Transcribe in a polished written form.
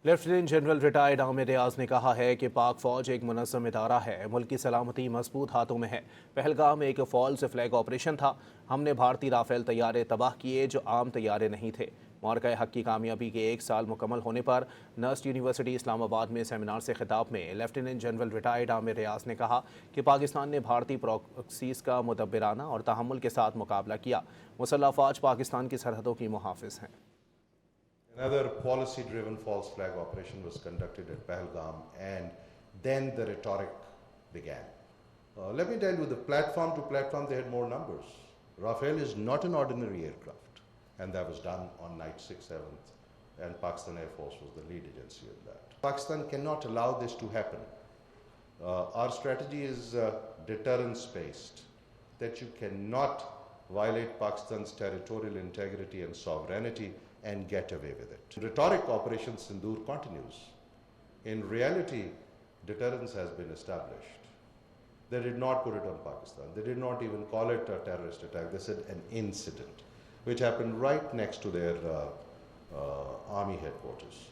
Lieutenant general retired عامر ریاض نے کہا ہے کہ پاک فوج ایک منظم ادارہ ہے، ملک کی سلامتی مضبوط ہاتھوں میں ہے۔ پہلگام ایک فالس فلیگ آپریشن تھا، ہم نے بھارتی رافیل طیارے تباہ کیے جو عام طیارے نہیں تھے۔ معرکہ حق کی کامیابی کے 1 سال مکمل ہونے پر نسٹ یونیورسٹی اسلام آباد میں سیمینار سے خطاب میں لیفٹیننٹ جنرل ریٹائرڈ عامر ریاض نے کہا کہ پاکستان نے بھارتی پراکسیز کا مدبرانہ اور تحمل کے ساتھ مقابلہ کیا۔ مسلح افواج پاکستان کی سرحدوں کی محافظ ہیں۔ Another policy-driven false flag operation was conducted at Pahalgam, and then the rhetoric began. Let me tell you, the platform to platform, they had more numbers. Rafale is not an ordinary aircraft, and that was done on night 6th, 7th, and Pakistan Air Force was the lead agency in that. Pakistan cannot allow this to happen. Our strategy is deterrence-based, that you cannot violate Pakistan's territorial integrity and sovereignty and get away with it. Rhetoric Operation Sindoor continues. In reality, deterrence has been established. They did not put it on Pakistan. They did not even call it a terrorist attack. They said an incident, which happened right next to their army headquarters.